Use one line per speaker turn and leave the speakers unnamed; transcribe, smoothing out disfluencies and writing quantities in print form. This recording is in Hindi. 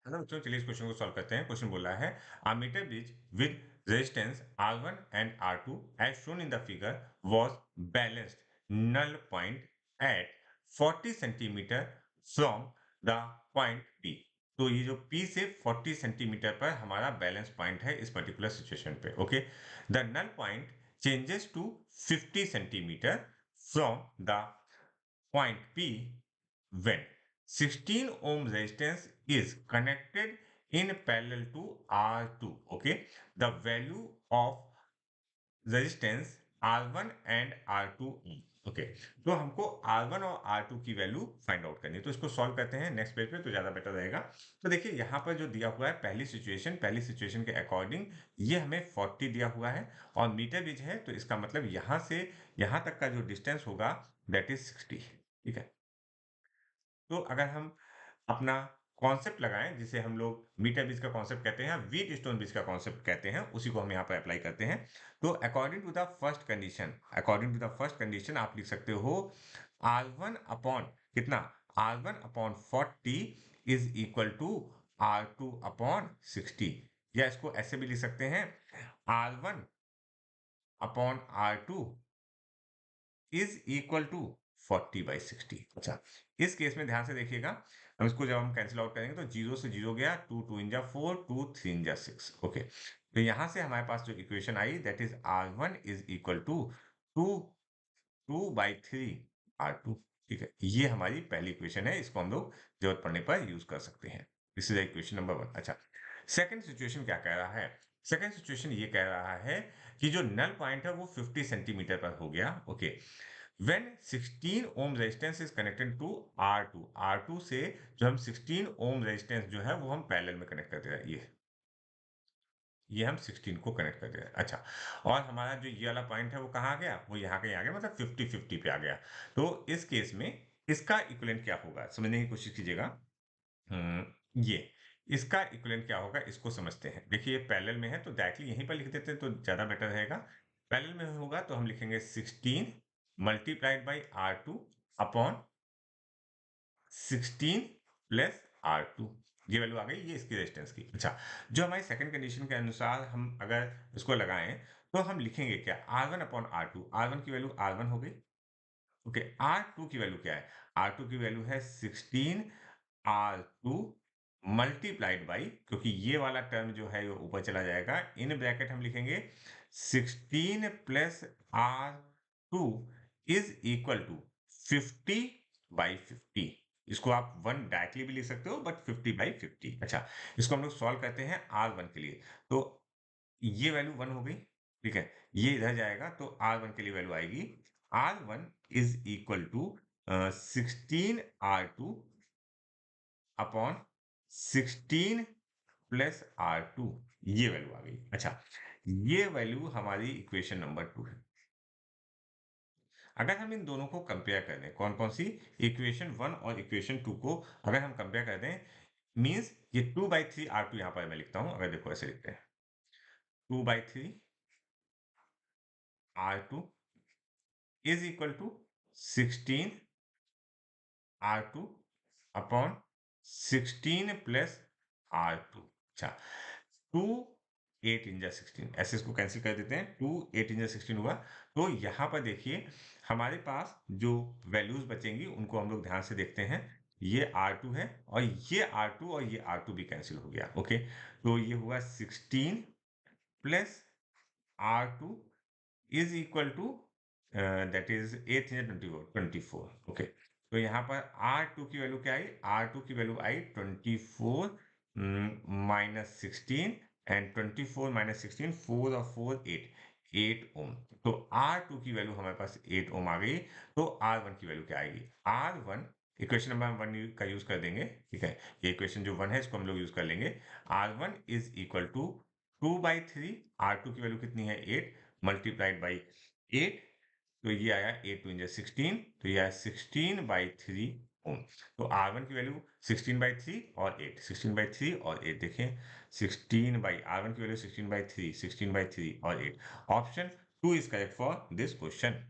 है ना बच्चों, चलिए इस क्वेश्चन को सॉल्व करते हैं। क्वेश्चन बोला है a metre bridge with resistance R1 and R2 as shown in the figure was balanced null point at 40 centimetre from the point P। तो ये जो P से 40 सेंटीमीटर पर हमारा बैलेंस पॉइंट है इस पर्टिकुलर सिचुएशन पे। Okay, the null point changes to 50 centimetre from the point P when 16 ohm resistance is connected in parallel to R2। Okay, the value of resistance R1 and R2। Okay, तो हमको R1 और R2 की वैल्यू फाइंड आउट करनी है, तो इसको सॉल्व करते हैं नेक्स्ट पेज पे तो ज्यादा बेटर रहेगा। तो देखिए यहाँ पर जो दिया हुआ है पहली सिचुएशन के अकॉर्डिंग ये हमें 40 दिया हुआ है और मीटर ब्रिज है, तो इसका मतलब यहाँ से यहाँ तक का जो डिस्टेंस होगा दैट इज 60। ठीक है, तो अगर हम अपना कॉन्सेप्ट लगाएं जिसे हम लोग मीटर ब्रिज का कॉन्सेप्ट कहते हैं, व्हीट स्टोन ब्रिज का कॉन्सेप्ट कहते हैं, उसी को हम यहाँ पर अप्लाई करते हैं। तो according to the first condition आप लिख सकते हो R1 अपॉन कितना, R1 upon 40 is equal to R2 upon 60, या इसको ऐसे भी लिख सकते हैं R1 upon R2 is equal to 40/60। अच्छा, इस केस में ध्यान से देखिएगा, हम इसको जब हम कैंसिल आउट करेंगे तो 0 से 0 गया, 2 2 इन जा 4, 2 3 इन जा 6। ओके, तो यहां से हमारे पास जो इक्वेशन आई that is R1 is equal to 2 2/3 R2। ठीक है, ये हमारी पहली इक्वेशन है, इसको हम लोग जरूरत पड़ने पर यूज कर सकते हैं। This is equation number 1। अच्छा, सेकंड सिचुएशन क्या कह रहा है? सेकंड सिचुएशन ये कह रहा है कि जो नल पॉइंट है वो 50 सेंटीमीटर पर हो गया। Okay, when 16 ohm resistance is connected to R2 से जो हम 16 ohm resistance जो है वो हम पैरेलल में कनेक्ट करते हैं, ये हम 16 को कनेक्ट कर दे रहे हैं। अच्छा, और हमारा जो ये वाला पॉइंट है वो कहाँ आ गया, वो यहाँ कहीं आ गया, मतलब 50-50 पे आ गया। तो इस केस में इसका इक्विवेलेंट क्या होगा समझने की कोशिश कीजिएगा। ये इसका इक्विवेलेंट क्या होगा इसको समझते हैं। देखिए ये पैरेलल में है तो डायरेक्टली यहीं पर लिख देते हैं तो ज्यादा बेटर रहेगा। पैरेलल में होगा तो हम लिखेंगे 16 multiplied by R2 upon 16 plus R2, ये वैल्यू आ गई, ये इसकी रेजिस्टेंस की। अच्छा, जो हमारी सेकंड कंडीशन के अनुसार हम अगर इसको लगाएं तो हम लिखेंगे क्या, R1 अपॉन R2। R1 की वैल्यू R1 हो गई। ओके, R2 की वैल्यू क्या है, R2 की वैल्यू है 16 R2 मल्टीप्लाइड बाई, क्योंकि ये वाला टर्म जो है वो ऊपर चला जाएगा, इन ब्रैकेट हम लिखेंगे 16 plus R2 is equal to 50/50। इसको आप 1 डायरेक्टली भी लिख सकते हो बट 50/50। अच्छा, इसको हम लोग सॉल्व करते हैं R1 के लिए, तो ये वैल्यू 1 हो गई। ठीक है, ये इधर जाएगा तो R1 के लिए वैल्यू आएगी R1 is equal to 16 R2 upon 16 plus R2, ये वैल्यू आ गई। अच्छा, ये वैल्यू हमारी इक्वेशन नंबर 2 है। अगर हम इन दोनों को कंपेयर कर दें, कौन कौन सी, इक्वेशन 1 और इक्वेशन 2 को अगर हम कंपेयर कर दें, मीन्स ये 2/3 R2 यहाँ पर मैं लिखता हूं, अगर देखो ऐसे लिखते हैं 2/3 R2 is equal to 16 R2 upon 16 plus R2। अच्छा, 2 8 इन जा 16, ऐसे इसको कैंसिल कर देते हैं, 2 8 इन जा 16 हुआ। तो यहाँ पर देखिए हमारे पास जो वैल्यूज बचेंगी उनको हम लोग ध्यान से देखते हैं। ये R2 है और ये R2 और ये R2 भी कैंसिल हो गया। ओके, तो ये हुआ 16 plus R2 is equal to that is 8 इन जा 24। ओके, तो यहाँ पर R2 की वैल्यू क्या आई, R2 की value I 24 minus 16, and 24 minus 16, 4 और 4 8, 8 ओम। तो R2 की वैल्यू हमारे पास 8 ओम आ गई। तो R1 की वैल्यू क्या आएगी, R1 इक्वेशन नंबर 1 का यूज कर देंगे। ठीक है, ये इक्वेशन जो 1 है इसको हम लोग यूज कर लेंगे। R1 is equal to 2/3, R2 की वैल्यू कितनी है 8 मल्टीप्लाइड बाई 8, तो ये आया 8 2 जा 16, तो ये आया 16/3 ओम। तो R1 की वैल्यू 16/3 और 8, 16/3 और 8 देखें, 16 बाई R1 की वैल्यू 16/3, 16/3 और 8। Option 2 is correct for this question.